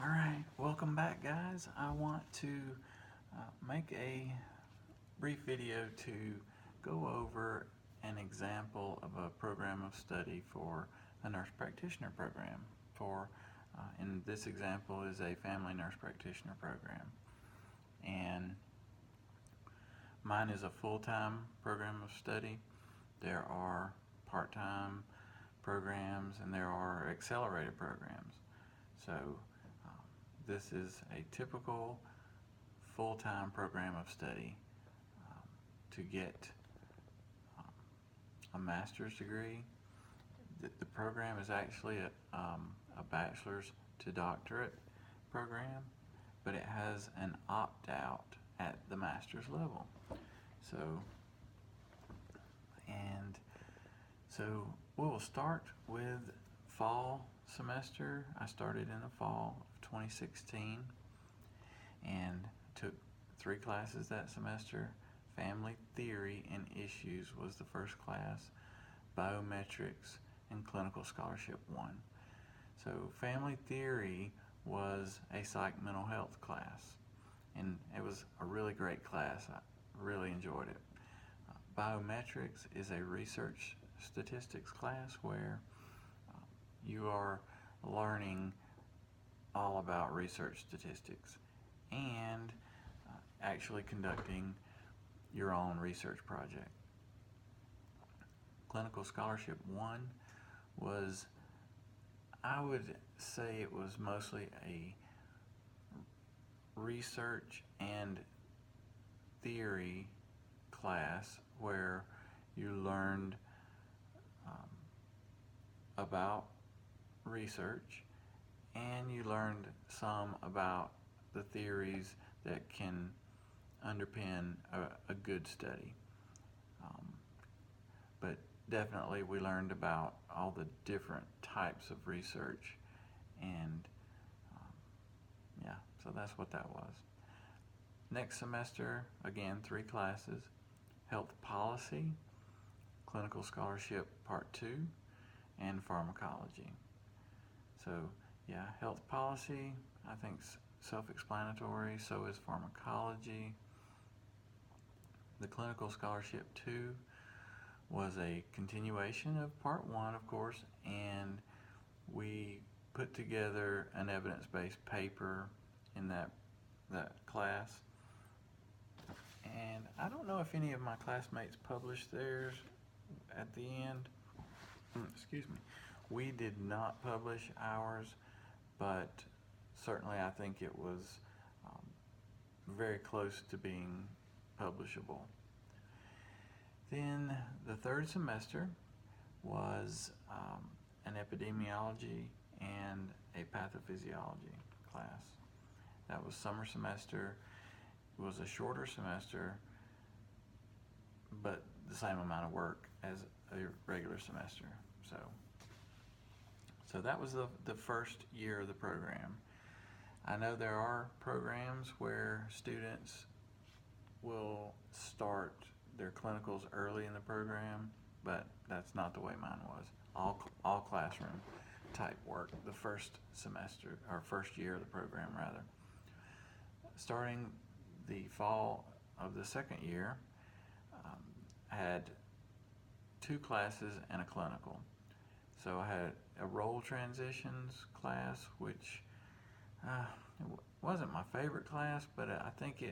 Alright, welcome back guys. I want to make a brief video to go over an example of a program of study for a nurse practitioner program. In this example is a family nurse practitioner program, and mine is a full-time program of study. There are part-time programs and there are accelerated programs. So this is a typical full-time program of study to get a master's degree. The program is actually a bachelor's to doctorate program, but it has an opt-out at the master's level. So we'll start with fall semester. I started in the fall of 2016 and took 3 classes that semester. Family Theory and Issues was the first class, Biometrics, and Clinical Scholarship 1. So Family Theory was a psych mental health class, and it was a really great class. I really enjoyed it. Biometrics is a research statistics class where you are learning all about research statistics and actually conducting your own research project. Clinical Scholarship 1 was, I would say it was mostly a research and theory class where you learned about research and you learned some about the theories that can underpin a good study. But definitely we learned about all the different types of research, and yeah, so that's what that was. Next semester, again, 3 classes: Health Policy, Clinical Scholarship Part 2, and Pharmacology. So yeah, Health Policy, I think self-explanatory, so is Pharmacology. The Clinical Scholarship 2 was a continuation of Part 1, of course, and we put together an evidence-based paper in that class. And I don't know if any of my classmates published theirs at the end. Excuse me. We did not publish ours, but certainly I think it was very close to being publishable. Then the 3rd semester was an epidemiology and a pathophysiology class. That was summer semester. It was a shorter semester, but the same amount of work as a regular semester. So that was the first year of the program. I know there are programs where students will start their clinicals early in the program, but that's not the way mine was. All classroom type work the first semester, or first year of the program rather. Starting the fall of the 2nd year, I had 2 classes and a clinical. So I had a role transitions class, which wasn't my favorite class, but I think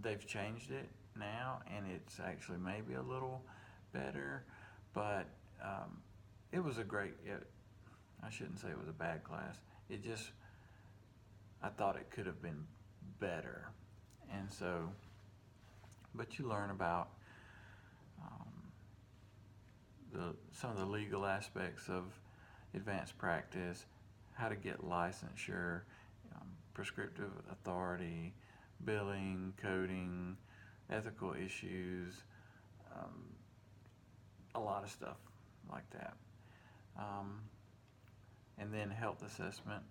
they've changed it now, and it's actually maybe a little better, but it was I shouldn't say it was a bad class. I thought it could have been better. And so, but you learn about some of the legal aspects of advanced practice, how to get licensure, prescriptive authority, billing, coding, ethical issues, a lot of stuff like that. And then health assessment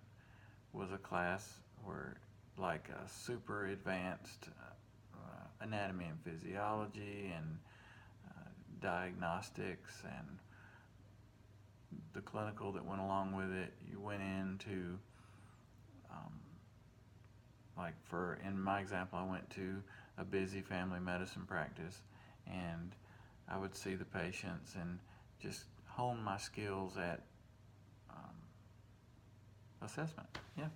was a class where, like, a super advanced anatomy and physiology and diagnostics and the clinical that went along with it. You went into, in my example, I went to a busy family medicine practice, and I would see the patients and just hone my skills at assessment. Yeah.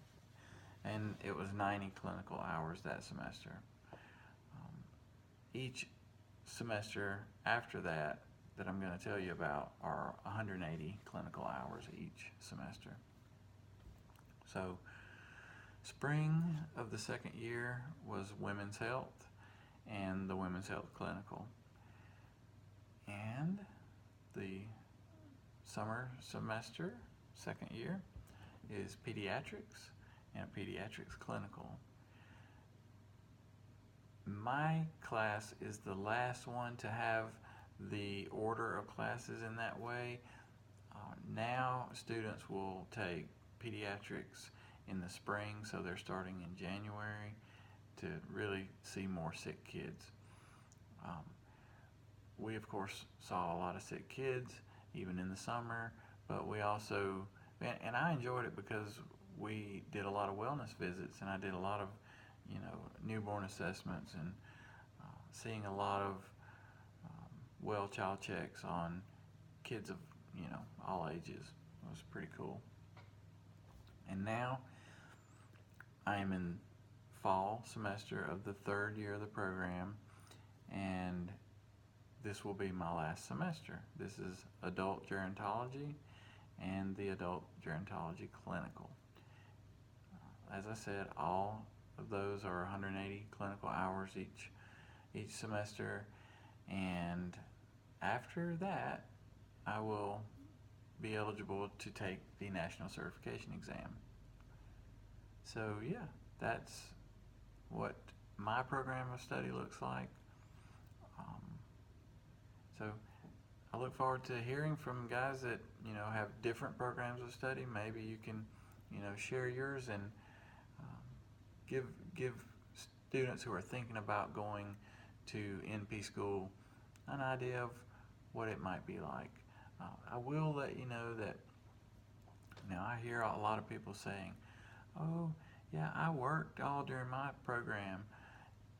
And it was 90 clinical hours that semester. Each semester after that I'm going to tell you about are 180 clinical hours each semester. So spring of the second year was women's health and the women's health clinical. And the summer semester, second year, is pediatrics and a pediatrics clinical. My class is the last one to have the order of classes in that way. Now students will take pediatrics in the spring, so they're starting in January to really see more sick kids. We of course saw a lot of sick kids even in the summer, but we also, and I enjoyed it because we did a lot of wellness visits, and I did a lot of newborn assessments and seeing a lot of well child checks on kids of all ages. It was pretty cool. And now I am in fall semester of the third year of the program, and this will be my last semester. This is adult gerontology and the adult gerontology clinical. As I said, all of those are 180 clinical hours each semester, and after that I will be eligible to take the national certification exam. So yeah, that's what my program of study looks like. So I look forward to hearing from guys that have different programs of study. Maybe you can share yours and give students who are thinking about going to NP school an idea of what it might be like. I will let you know that I hear a lot of people saying, "Oh, yeah, I worked all during my program."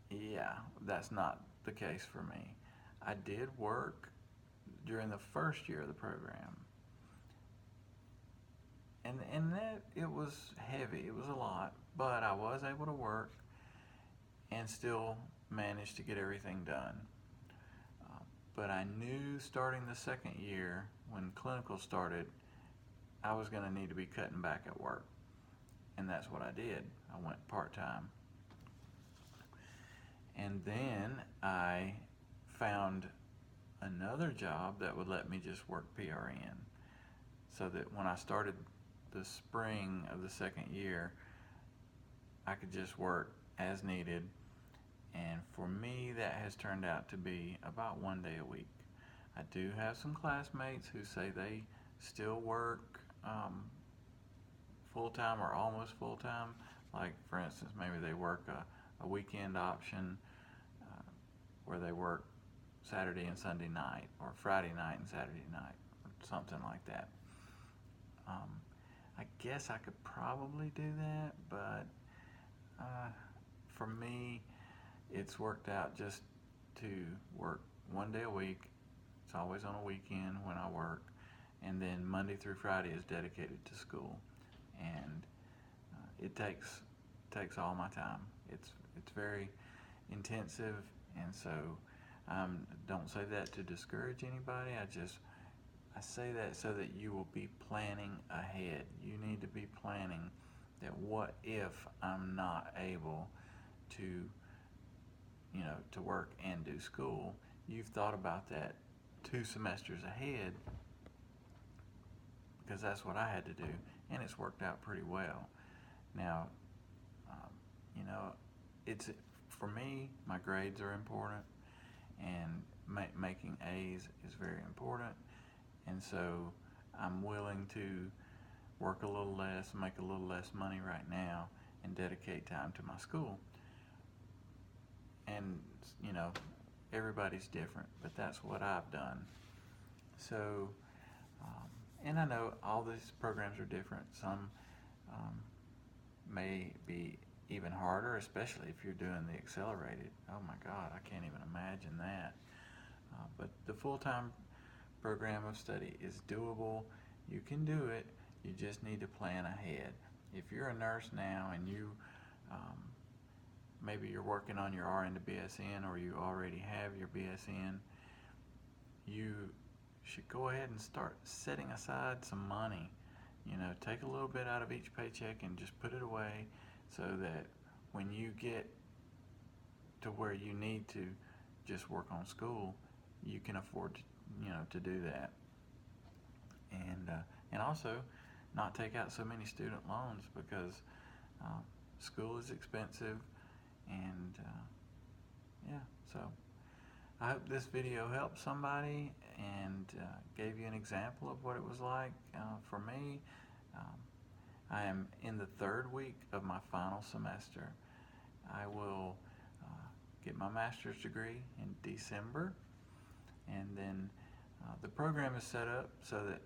Yeah, that's not the case for me. I did work during the first year of the program, and that it was heavy. It was a lot, but I was able to work and still managed to get everything done. But I knew starting the second year, when clinical started, I was going to need to be cutting back at work, and that's what I did. I went part-time. And then I found another job that would let me just work PRN, so that when I started the spring of the second year, I could just work as needed. And for me, that has turned out to be about 1 day a week. I do have some classmates who say they still work full-time or almost full-time. Like, for instance, maybe they work a weekend option where they work Saturday and Sunday night, or Friday night and Saturday night, or something like that. I guess I could probably do that, but for me, it's worked out just to work 1 day a week. It's always on a weekend when I work, and then Monday through Friday is dedicated to school, and it takes all my time. It's very intensive, and so don't say that to discourage anybody. I say that so that you will be planning ahead. You need to be planning that what if I'm not able to work and do school. You've thought about that 2 semesters ahead, because that's what I had to do, and it's worked out pretty well. Now, it's, for me, my grades are important, and making A's is very important, and so I'm willing to work a little less, make a little less money right now, and dedicate time to my school. And everybody's different, but that's what I've done. So And I know all these programs are different. Some may be even harder, especially if you're doing the accelerated. Oh my God, I can't even imagine that. But the full-time program of study is doable. You can do it. You just need to plan ahead. If you're a nurse now and you maybe you're working on your RN to BSN, or you already have your BSN, you should go ahead and start setting aside some money. You know, take a little bit out of each paycheck and just put it away so that when you get to where you need to just work on school, you can afford to, to do that. And also not take out so many student loans, because school is expensive. And yeah, so I hope this video helped somebody and gave you an example of what it was like for me. I am in the third week of my final semester. I will get my master's degree in December, and then the program is set up so that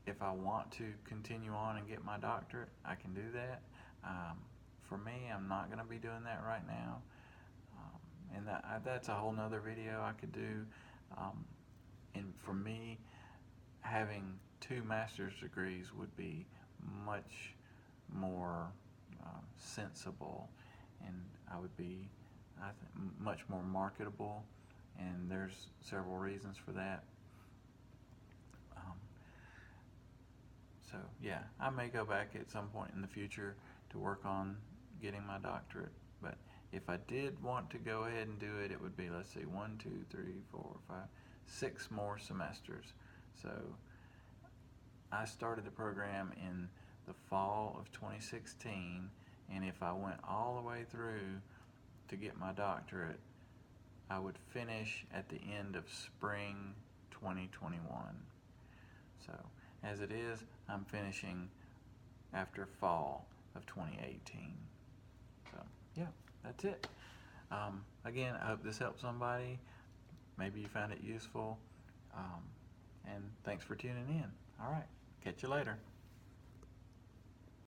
if I want to continue on and get my doctorate, I can do that. For me, I'm not going to be doing that right now, and that's a whole nother video I could do. And for me, having 2 master's degrees would be much more sensible, and I would be, I think, much more marketable, and there's several reasons for that. So yeah, I may go back at some point in the future to work on getting my doctorate, but if I did want to go ahead and do it, it would be, let's see, 1, 2, 3, 4, 5, 6 more semesters. So I started the program in the fall of 2016, and if I went all the way through to get my doctorate, I would finish at the end of spring 2021. So as it is, I'm finishing after fall of 2018. So yeah, that's it. Again, I hope this helped somebody. Maybe you found it useful. And thanks for tuning in. All right, catch you later.